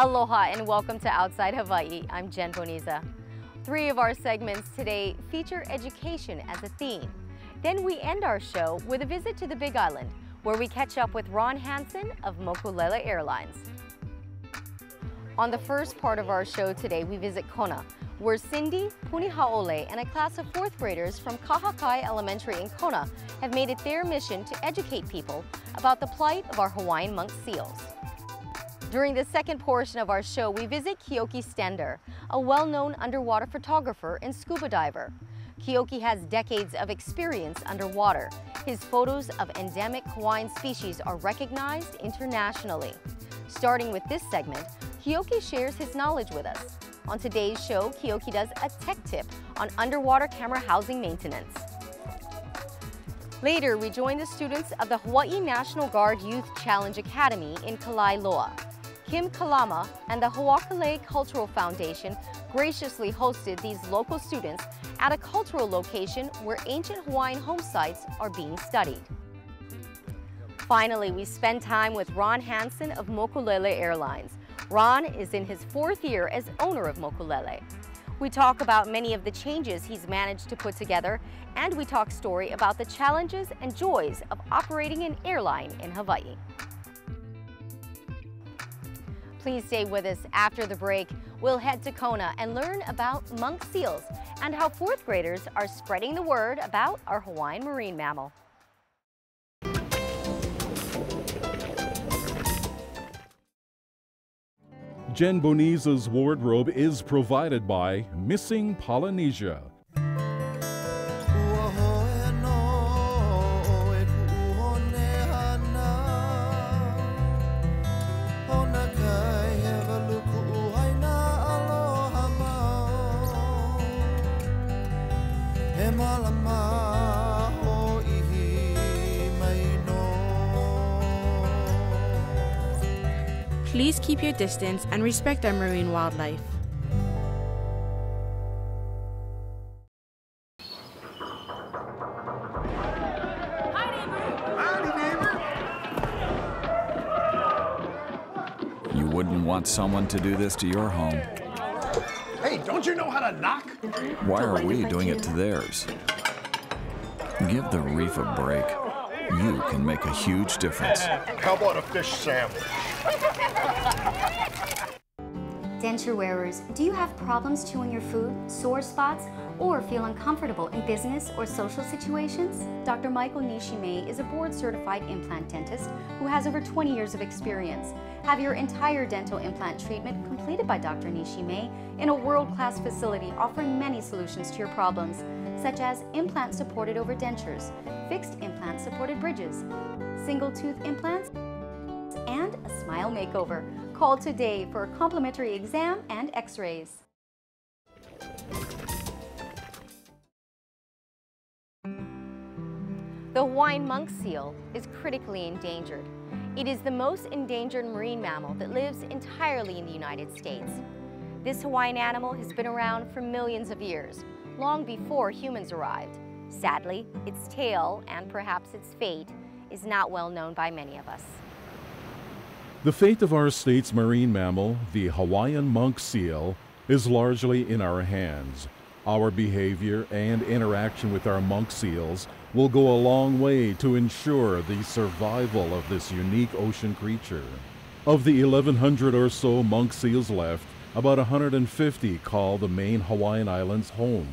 Aloha and welcome to Outside Hawaii. I'm Jen Boniza. 3 of our segments today feature education as a theme. Then we end our show with a visit to the Big Island, where we catch up with Ron Hansen of Mokulele Airlines. On the first part of our show today, we visit Kona, where Cindy, Punihaole, and a class of 4th graders from Kahakai Elementary in Kona have made it their mission to educate people about the plight of our Hawaiian monk seals. During the second portion of our show, we visit Keoki Stender, a well-known underwater photographer and scuba diver. Keoki has decades of experience underwater. His photos of endemic Hawaiian species are recognized internationally. Starting with this segment, Keoki shares his knowledge with us. On today's show, Keoki does a tech tip on underwater camera housing maintenance. Later, we join the students of the Hawaii National Guard Youth Challenge Academy in Kalailoa. Kim Kalama and the Mokulele Cultural Foundation graciously hosted these local students at a cultural location where ancient Hawaiian home sites are being studied. Finally, we spend time with Ron Hansen of Mokulele Airlines. Ron is in his 4th year as owner of Mokulele. We talk about many of the changes he's managed to put together, and we talk story about the challenges and joys of operating an airline in Hawaii. Please stay with us after the break. We'll head to Kona and learn about monk seals and how 4th graders are spreading the word about our Hawaiian marine mammal. Jen Boniza's wardrobe is provided by Missing Polynesia. Please keep your distance and respect our marine wildlife. Hi, neighbor! Howdy, neighbor! You wouldn't want someone to do this to your home. Hey, don't you know how to knock? Why are we doing it to theirs? Give the reef a break. You can make a huge difference. How about a fish sandwich? Denture wearers, do you have problems chewing your food, sore spots, or feel uncomfortable in business or social situations? Dr. Michael Nishime is a board-certified implant dentist who has over 20 years of experience. Have your entire dental implant treatment completed by Dr. Nishime in a world-class facility offering many solutions to your problems, such as implant-supported over dentures, fixed implant-supported bridges, single-tooth implants, and a smile makeover. Call today for a complimentary exam and x-rays. The Hawaiian monk seal is critically endangered. It is the most endangered marine mammal that lives entirely in the United States. This Hawaiian animal has been around for millions of years, long before humans arrived. Sadly, its tail, and perhaps its fate, is not well known by many of us. The fate of our state's marine mammal, the Hawaiian monk seal, is largely in our hands. Our behavior and interaction with our monk seals will go a long way to ensure the survival of this unique ocean creature. Of the 1,100 or so monk seals left, about 150 call the main Hawaiian Islands home.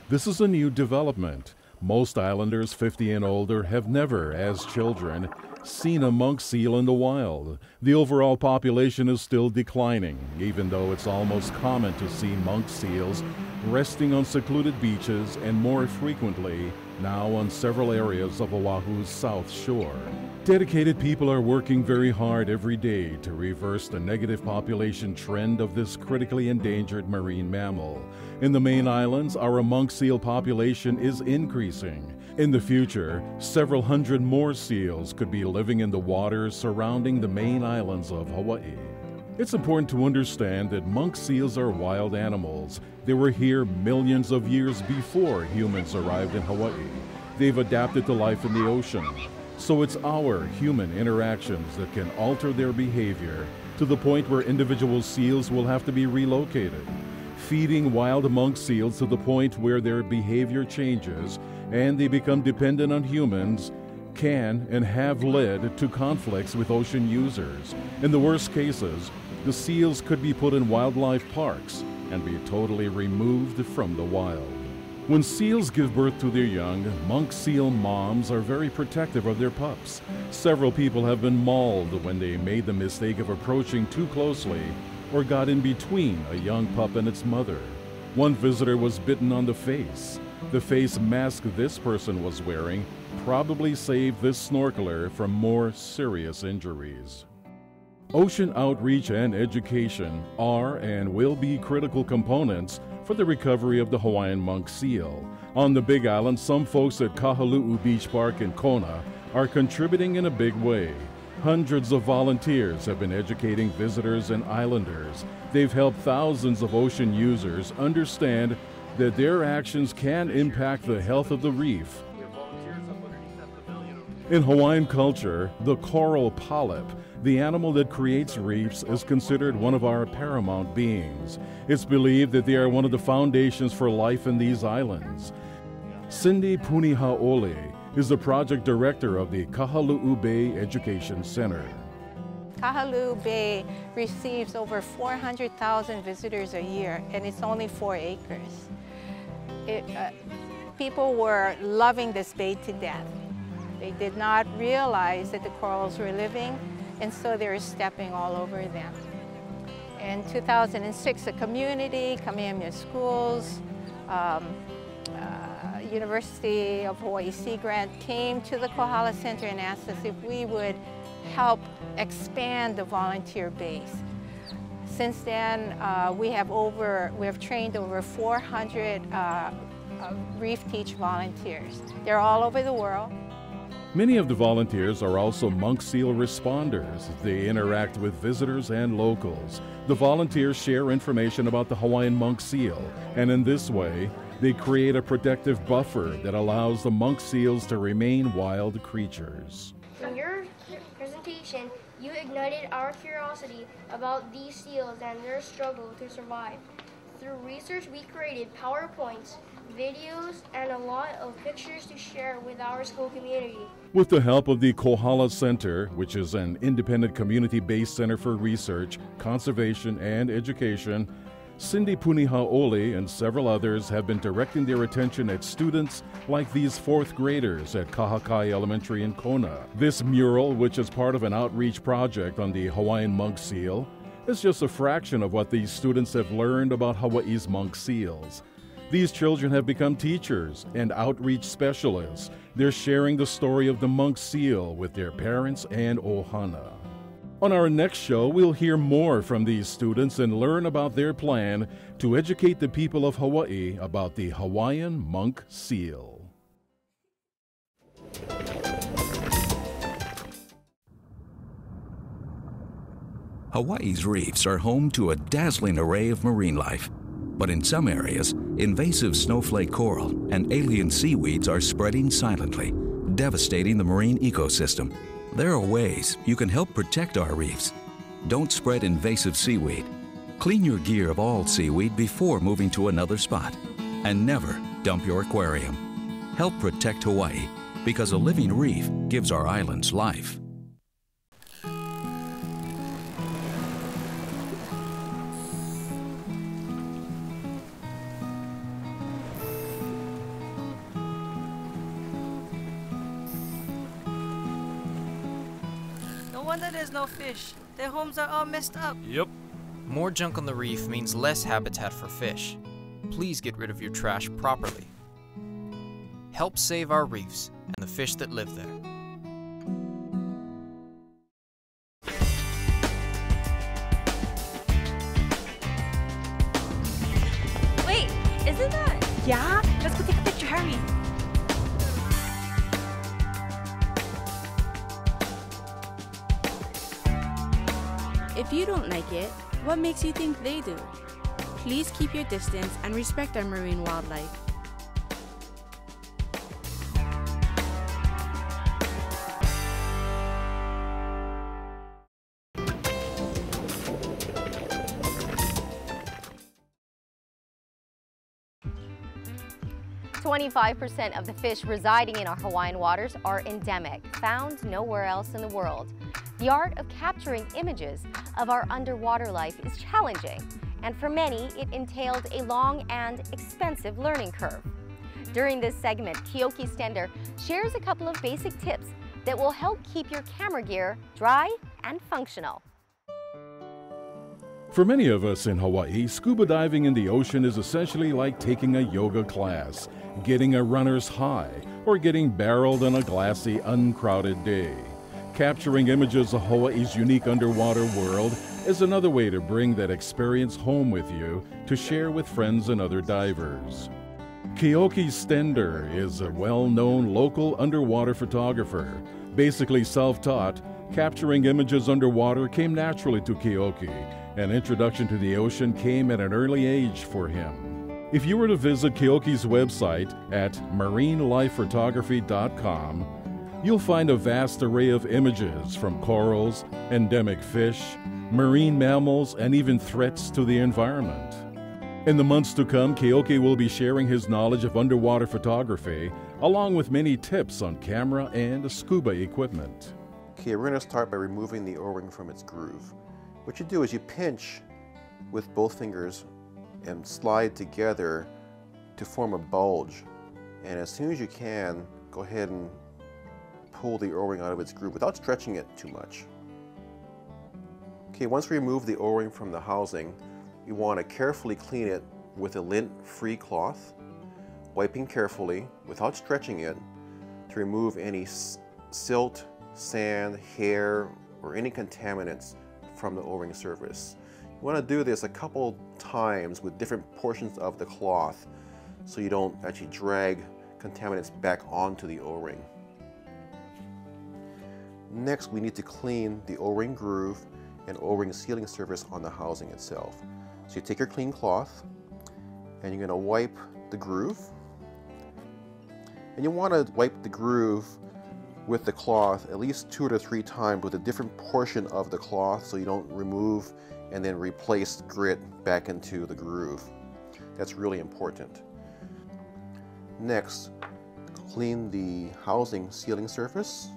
This is a new development. Most islanders 50 and older have never, as children, seen a monk seal in the wild. The overall population is still declining, even though it's almost common to see monk seals resting on secluded beaches and more frequently now on several areas of Oahu's south shore. Dedicated people are working very hard every day to reverse the negative population trend of this critically endangered marine mammal. In the main islands, our monk seal population is increasing. In the future, several hundred more seals could be living in the waters surrounding the main islands of Hawaii. It's important to understand that monk seals are wild animals. They were here millions of years before humans arrived in Hawaii. They've adapted to life in the ocean. So it's our human interactions that can alter their behavior to the point where individual seals will have to be relocated. Feeding wild monk seals to the point where their behavior changes and they become dependent on humans can and have led to conflicts with ocean users. In the worst cases, the seals could be put in wildlife parks and be totally removed from the wild. When seals give birth to their young, monk seal moms are very protective of their pups. Several people have been mauled when they made the mistake of approaching too closely or got in between a young pup and its mother. One visitor was bitten on the face. The face mask this person was wearing probably saved this snorkeler from more serious injuries. Ocean outreach and education are and will be critical components for the recovery of the Hawaiian monk seal. On the Big Island, some folks at Kahalu'u Beach Park in Kona are contributing in a big way. Hundreds of volunteers have been educating visitors and islanders. They've helped thousands of ocean users understand that their actions can impact the health of the reef. In Hawaiian culture, the coral polyp, the animal that creates reefs, is considered one of our paramount beings. It's believed that they are one of the foundations for life in these islands. Cindy Punihaole is the project director of the Kahalu'u Bay Education Center. Kahalu'u Bay receives over 400,000 visitors a year, and it's only 4 acres. People were loving this bay to death. They did not realize that the corals were living, and so they were stepping all over them. In 2006, the community, Kamehameha Schools, University of Hawaii Sea Grant came to the Kohala Center and asked us if we would help expand the volunteer base. Since then, we have trained over 400 Reef Teach volunteers. They're all over the world. Many of the volunteers are also monk seal responders. They interact with visitors and locals. The volunteers share information about the Hawaiian monk seal, and in this way, they create a protective buffer that allows the monk seals to remain wild creatures. In your presentation, you ignited our curiosity about these seals and their struggle to survive. Through research, we created PowerPoints, videos, and a lot of pictures to share with our school community. With the help of the Kohala Center, which is an independent community-based center for research, conservation, and education, Cindy Punihaole and several others have been directing their attention at students like these 4th graders at Kahakai Elementary in Kona. This mural, which is part of an outreach project on the Hawaiian monk seal, is just a fraction of what these students have learned about Hawaii's monk seals. These children have become teachers and outreach specialists. They're sharing the story of the monk seal with their parents and ohana. On our next show, we'll hear more from these students and learn about their plan to educate the people of Hawaii about the Hawaiian monk seal. Hawaii's reefs are home to a dazzling array of marine life. But in some areas, invasive snowflake coral and alien seaweeds are spreading silently, devastating the marine ecosystem. There are ways you can help protect our reefs. Don't spread invasive seaweed. Clean your gear of all seaweed before moving to another spot. And never dump your aquarium. Help protect Hawaii, because a living reef gives our islands life. No wonder there's no fish. Their homes are all messed up. Yep. More junk on the reef means less habitat for fish. Please get rid of your trash properly. Help save our reefs and the fish that live there. Wait, isn't that? Yeah? Let's go take a picture, hurry. If you don't like it, what makes you think they do? Please keep your distance and respect our marine wildlife. 25% of the fish residing in our Hawaiian waters are endemic, found nowhere else in the world. The art of capturing images of our underwater life is challenging, and for many, it entailed a long and expensive learning curve. During this segment, Keoki Stender shares a couple of basic tips that will help keep your camera gear dry and functional. For many of us in Hawaii, scuba diving in the ocean is essentially like taking a yoga class, getting a runner's high, or getting barreled on a glassy, uncrowded day. Capturing images of Hawaii's unique underwater world is another way to bring that experience home with you to share with friends and other divers. Keoki Stender is a well-known local underwater photographer. Basically self-taught, capturing images underwater came naturally to Keoki. An introduction to the ocean came at an early age for him. If you were to visit Keoki's website at marinelifephotography.com, you'll find a vast array of images from corals, endemic fish, marine mammals, and even threats to the environment. In the months to come, Keoki will be sharing his knowledge of underwater photography, along with many tips on camera and scuba equipment. Okay, we're going to start by removing the O-ring from its groove. What you do is you pinch with both fingers and slide together to form a bulge. And as soon as you can, go ahead and pull the O-ring out of its groove without stretching it too much. Okay, once we remove the O-ring from the housing, you want to carefully clean it with a lint-free cloth, wiping carefully without stretching it to remove any silt, sand, hair, or any contaminants from the O-ring surface. You want to do this a couple times with different portions of the cloth so you don't actually drag contaminants back onto the O-ring. Next, we need to clean the O-ring groove and O-ring sealing surface on the housing itself. So you take your clean cloth and you're going to wipe the groove. And you want to wipe the groove with the cloth at least 2 to 3 times with a different portion of the cloth so you don't remove and then replace grit back into the groove. That's really important. Next, clean the housing sealing surface,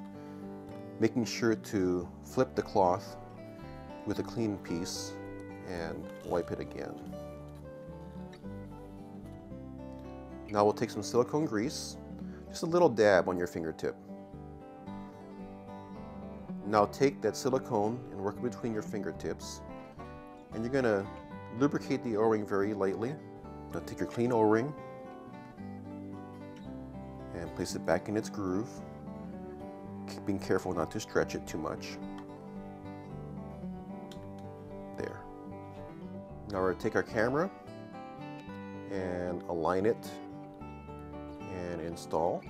making sure to flip the cloth with a clean piece and wipe it again. Now we'll take some silicone grease, just a little dab on your fingertip. Now take that silicone and work it between your fingertips, and you're going to lubricate the O-ring very lightly. Now take your clean O-ring and place it back in its groove, being careful not to stretch it too much. There. Now we're going to take our camera and align it and install.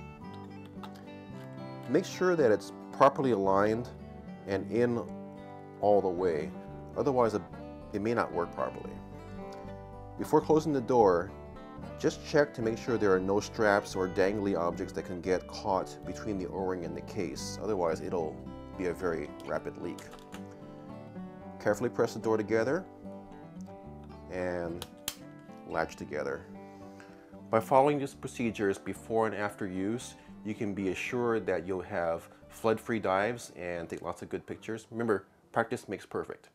Make sure that it's properly aligned and in all the way, otherwise it may not work properly. Before closing the door, just check to make sure there are no straps or dangly objects that can get caught between the O-ring and the case, otherwise it'll be a very rapid leak. Carefully press the door together and latch together. By following these procedures before and after use, you can be assured that you'll have flood-free dives and take lots of good pictures. Remember, practice makes perfect.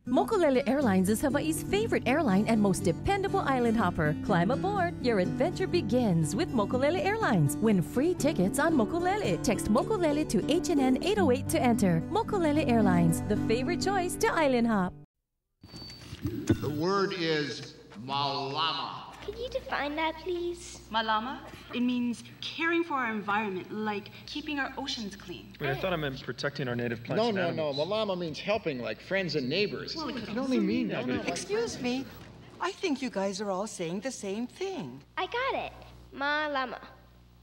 Mokulele Airlines is Hawaii's favorite airline and most dependable island hopper. Climb aboard. Your adventure begins with Mokulele Airlines. Win free tickets on Mokulele. Text Mokulele to HNN 808 to enter. Mokulele Airlines, the favorite choice to island hop. The word is malama. Could you define that, please? Malama? It means caring for our environment, like keeping our oceans clean. Wait, I thought I meant protecting our native plants No, and no, animals. no. Malama means helping, like friends and neighbors. Well, it can only mean that. Excuse me. I think you guys are all saying the same thing. I got it. Malama.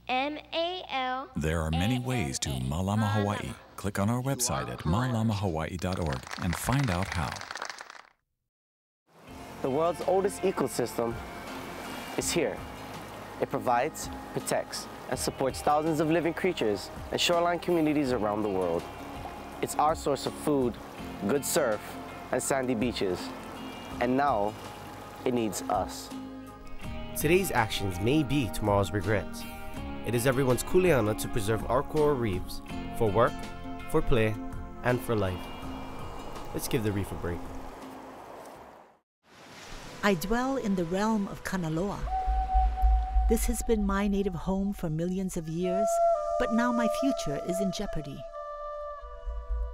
M-A-L. There are many ways to Malama Hawaii. Click on our website at malamahawaii.org and find out how. The world's oldest ecosystem is here. It provides, protects, and supports thousands of living creatures and shoreline communities around the world. It's our source of food, good surf, and sandy beaches. And now, it needs us. Today's actions may be tomorrow's regrets. It is everyone's kuleana to preserve our coral reefs for work, for play, and for life. Let's give the reef a break. I dwell in the realm of Kanaloa. This has been my native home for millions of years, but now my future is in jeopardy.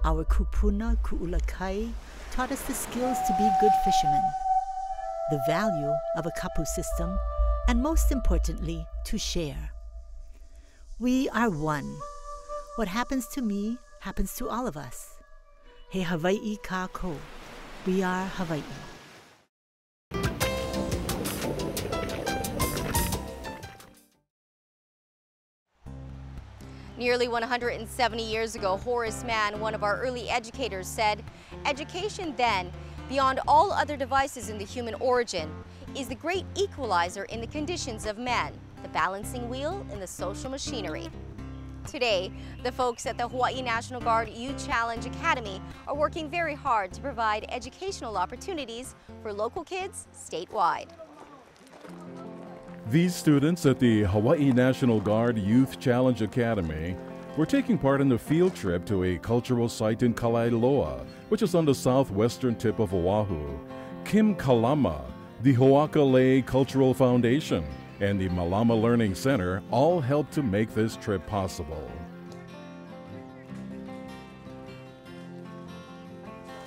Our kupuna ku'ulakai taught us the skills to be good fishermen, the value of a kapu system, and most importantly, to share. We are one. What happens to me happens to all of us. He Hawaii ka ko. We are Hawaii. Nearly 170 years ago, Horace Mann, one of our early educators, said, "Education then, beyond all other devices in the human origin, is the great equalizer in the conditions of men, the balancing wheel in the social machinery." Today, the folks at the Hawaii National Guard Youth Challenge Academy are working very hard to provide educational opportunities for local kids statewide. These students at the Hawaii National Guard Youth Challenge Academy were taking part in a field trip to a cultural site in Kalailoa, which is on the southwestern tip of Oahu. Kim Kalama, the Mokulele Cultural Foundation, and the Malama Learning Center all helped to make this trip possible.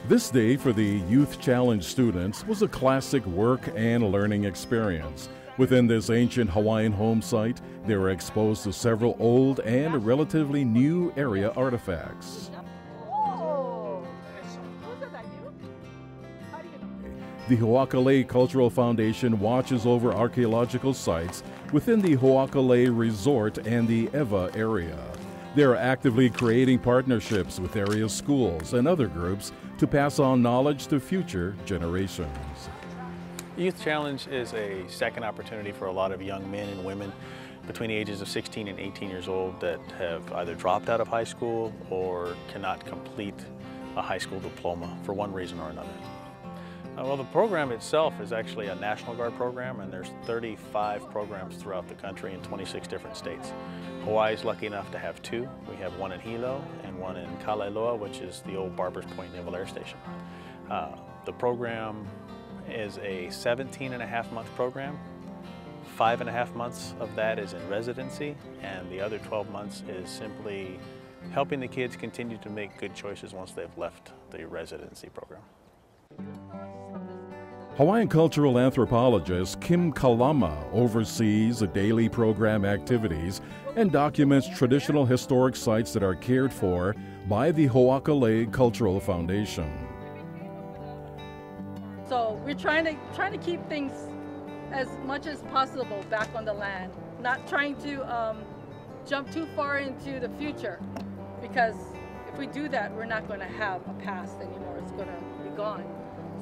This day for the Youth Challenge students was a classic work and learning experience. Within this ancient Hawaiian home site, they were exposed to several old and relatively new area artifacts. The Mokulele Cultural Foundation watches over archaeological sites within the Mokulele Resort and the Ewa area. They are actively creating partnerships with area schools and other groups to pass on knowledge to future generations. Youth Challenge is a second opportunity for a lot of young men and women between the ages of 16 and 18 years old that have either dropped out of high school or cannot complete a high school diploma for one reason or another. Well, the program itself is actually a National Guard program, and there's 35 programs throughout the country in 26 different states. Hawaii is lucky enough to have two. We have one in Hilo and one in Kalailoa, which is the old Barbers Point Naval Air Station. The program is a 17.5-month program. 5.5 months of that is in residency, and the other 12 months is simply helping the kids continue to make good choices once they've left the residency program. Hawaiian cultural anthropologist Kim Kalama oversees the daily program activities and documents traditional historic sites that are cared for by the Mokulele Cultural Foundation. So we're trying to keep things as much as possible back on the land, not trying to jump too far into the future, because if we do that, we're not going to have a past anymore. It's going to be gone.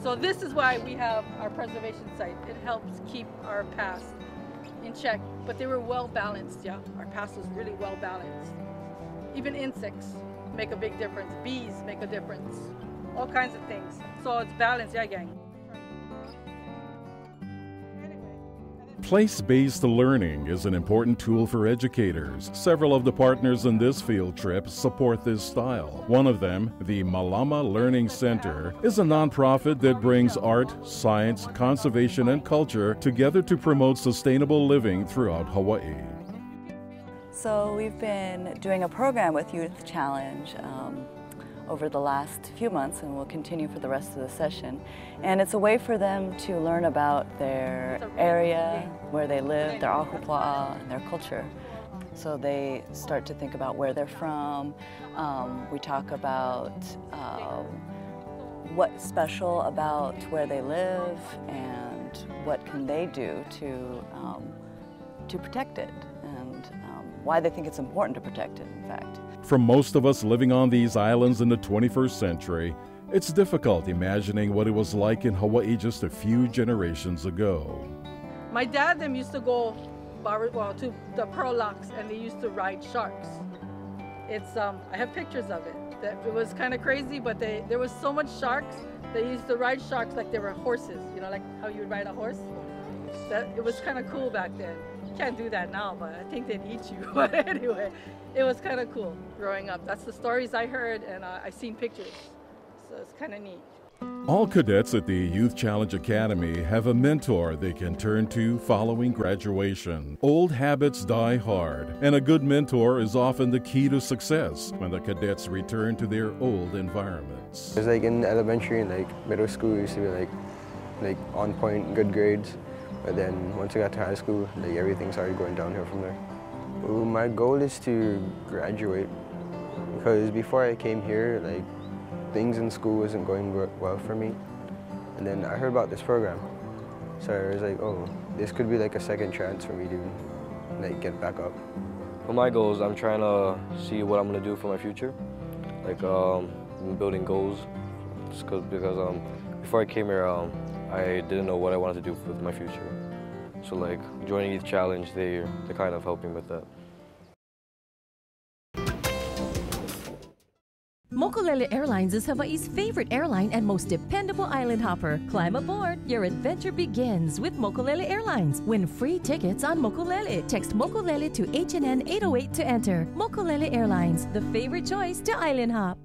So this is why we have our preservation site. It helps keep our past in check, but they were well balanced, yeah. Our past was really well balanced. Even insects make a big difference. Bees make a difference. All kinds of things. So it's balanced, yeah, gang. Place-based learning is an important tool for educators. Several of the partners in this field trip support this style. One of them, the Malama Learning Center, is a nonprofit that brings art, science, conservation, and culture together to promote sustainable living throughout Hawaii. So we've been doing a program with Youth Challenge over the last few months, and we'll continue for the rest of the session. And it's a way for them to learn about their area, where they live, their ahupua'a, and their culture. So they start to think about where they're from. We talk about what's special about where they live and what can they do to protect it, and why they think it's important to protect it, in fact. For most of us living on these islands in the 21st century, it's difficult imagining what it was like in Hawaii just a few generations ago. My dad them used to go to the Pearl Locks, and they used to ride sharks. It's I have pictures of it. It was kind of crazy, but there was so much sharks. They used to ride sharks like they were horses, you know, like how you would ride a horse. It was kind of cool back then. You can't do that now, but I think they'd eat you. But anyway, it was kind of cool growing up. That's the stories I heard, and I seen pictures, so it's kind of neat. All cadets at the Youth Challenge Academy have a mentor they can turn to following graduation. Old habits die hard, and a good mentor is often the key to success when the cadets return to their old environments. It's like in elementary and like middle school, used to be like on point, good grades. But then once I got to high school, like everything started going downhill from there. Well, my goal is to graduate, because before I came here, like things in school wasn't going well for me. And then I heard about this program. So I was like, oh, this could be like a second chance for me to like get back up. For my goals, I'm trying to see what I'm gonna do for my future. Like I'm building goals, because before I came here, I didn't know what I wanted to do with my future. So like joining Youth Challenge, they kind of helped me with that. Mokulele Airlines is Hawaii's favorite airline and most dependable island hopper. Climb aboard. Your adventure begins with Mokulele Airlines. Win free tickets on Mokulele. Text Mokulele to HNN 808 to enter. Mokulele Airlines, the favorite choice to island hop.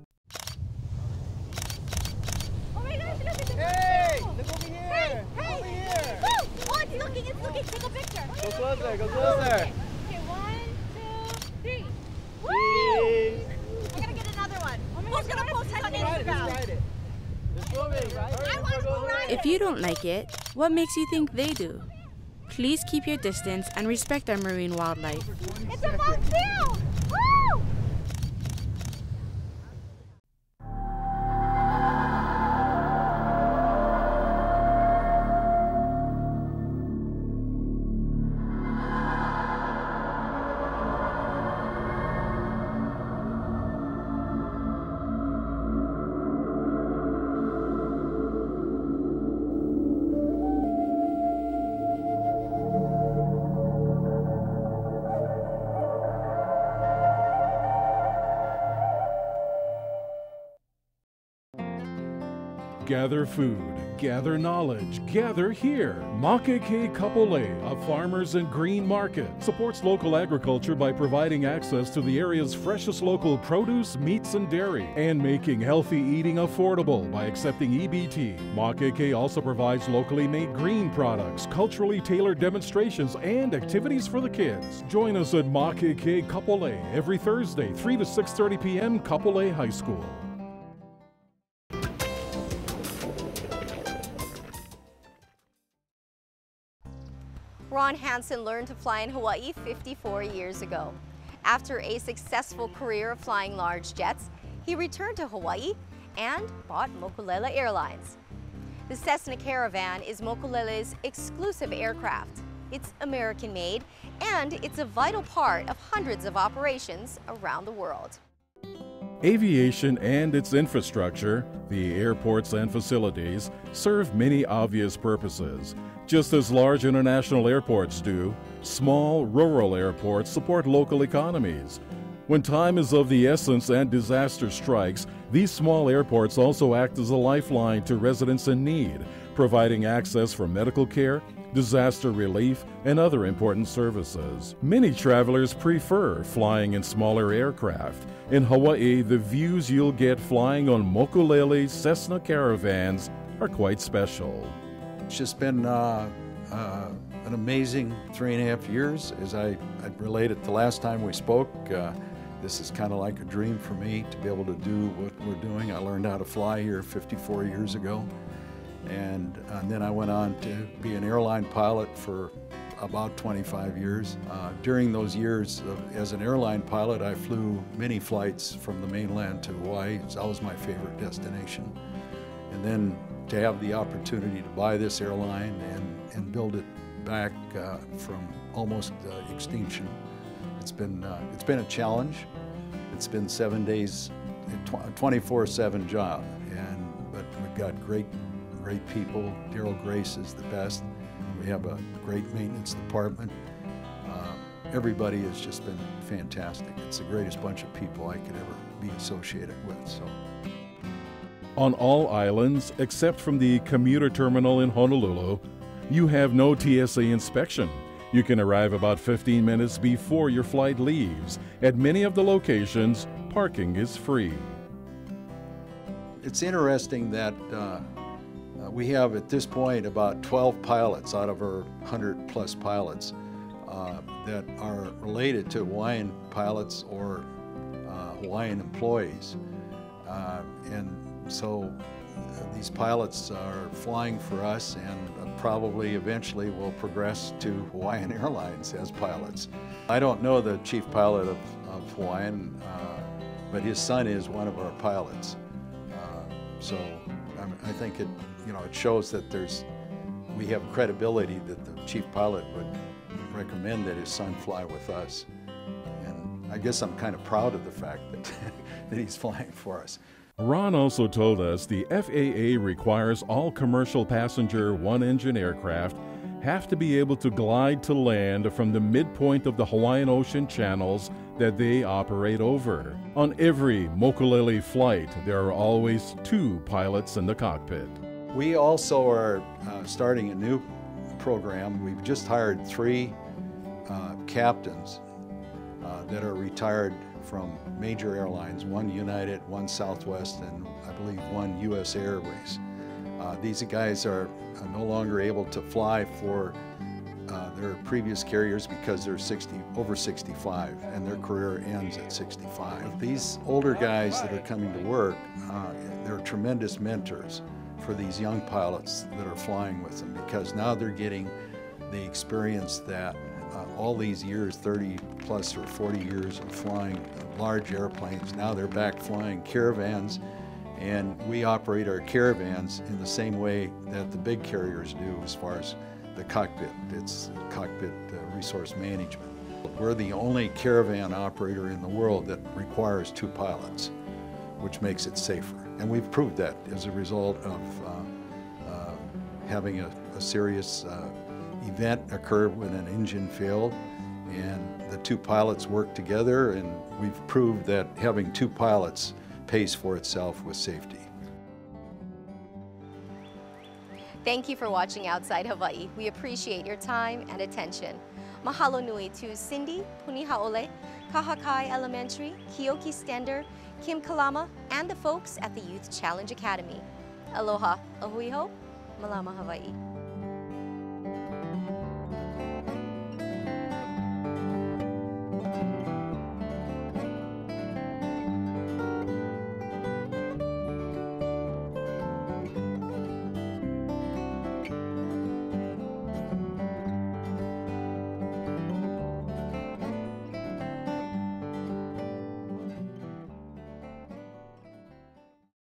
Oh my gosh, look at the Hey, look over here. Hey, Over here. Woo! Oh, it's looking. Take a picture. Go closer, go closer. Okay, 1, 2, 3. Woo! Cheese. I gotta get another one. Who's gonna post this on Instagram? Ride it. It's moving, right? I want to go ride it. If you don't like it, what makes you think they do? Please keep your distance and respect our marine wildlife. It's a monk seal! Woo! Gather food, gather knowledge, gather here. Mokulele Kapolei, a farmers and green market, supports local agriculture by providing access to the area's freshest local produce, meats, and dairy, and making healthy eating affordable by accepting EBT. Mokulele also provides locally made green products, culturally tailored demonstrations, and activities for the kids. Join us at Mokulele Kapolei every Thursday, 3 to 6:30 p.m. Kapolei High School. Ron Hansen learned to fly in Hawaii 54 years ago. After a successful career of flying large jets, he returned to Hawaii and bought Mokulele Airlines. The Cessna Caravan is Mokulele's exclusive aircraft. It's American-made, and it's a vital part of hundreds of operations around the world. Aviation and its infrastructure, the airports and facilities, serve many obvious purposes. Just as large international airports do, small rural airports support local economies. When time is of the essence and disaster strikes, these small airports also act as a lifeline to residents in need, providing access for medical care, disaster relief, and other important services. Many travelers prefer flying in smaller aircraft. In Hawaii, the views you'll get flying on Mokulele Cessna Caravans are quite special. It's just been an amazing 3.5 years. As I related the last time we spoke, this is kind of like a dream for me to be able to do what we're doing. I learned how to fly here 54 years ago, and then I went on to be an airline pilot for about 25 years. During those years as an airline pilot, I flew many flights from the mainland to Hawaii. It's always my favorite destination. And then to have the opportunity to buy this airline and build it back from almost extinction. It's been a challenge. It's been 7 days, a 24/7 job, but we've got great people. Daryl Grace is the best. We have a great maintenance department. Everybody has just been fantastic. It's the greatest bunch of people I could ever be associated with. So. On all islands, except from the commuter terminal in Honolulu, you have no TSA inspection. You can arrive about 15 minutes before your flight leaves. At many of the locations, parking is free. It's interesting that we have at this point about 12 pilots out of our 100 plus pilots that are related to Hawaiian pilots or Hawaiian employees. And so these pilots are flying for us and probably eventually will progress to Hawaiian Airlines as pilots. I don't know the chief pilot of Hawaiian, but his son is one of our pilots. So I think it shows that we have credibility that the chief pilot would recommend that his son fly with us. And I guess I'm kind of proud of the fact that he's flying for us. Ron also told us the FAA requires all commercial passenger one-engine aircraft have to be able to glide to land from the midpoint of the Hawaiian Ocean channels that they operate over. On every Mokulele flight, there are always 2 pilots in the cockpit. We also are starting a new program. We've just hired 3 captains that are retired from major airlines, 1 United, 1 Southwest, and I believe 1 U.S. Airways. These guys are no longer able to fly for their previous carriers because they're over 65 and their career ends at 65. These older guys that are coming to work, they're tremendous mentors for these young pilots that are flying with them, because now they're getting the experience that all these years, 30 plus or 40 years of flying large airplanes, now they're back flying caravans, and we operate our caravans in the same way that the big carriers do as far as the cockpit. It's cockpit resource management. We're the only caravan operator in the world that requires 2 pilots, which makes it safer. And we've proved that as a result of having a serious event occur when an engine failed, and the 2 pilots worked together, and we've proved that having 2 pilots pays for itself with safety. Thank you for watching Outside Hawaii. We appreciate your time and attention. Mahalo nui to Cindy, Puniha'ole, Kahakai Elementary, Keoki Stender, Kim Kalama, and the folks at the Youth Challenge Academy. Aloha, ahui ho, malama Hawaii.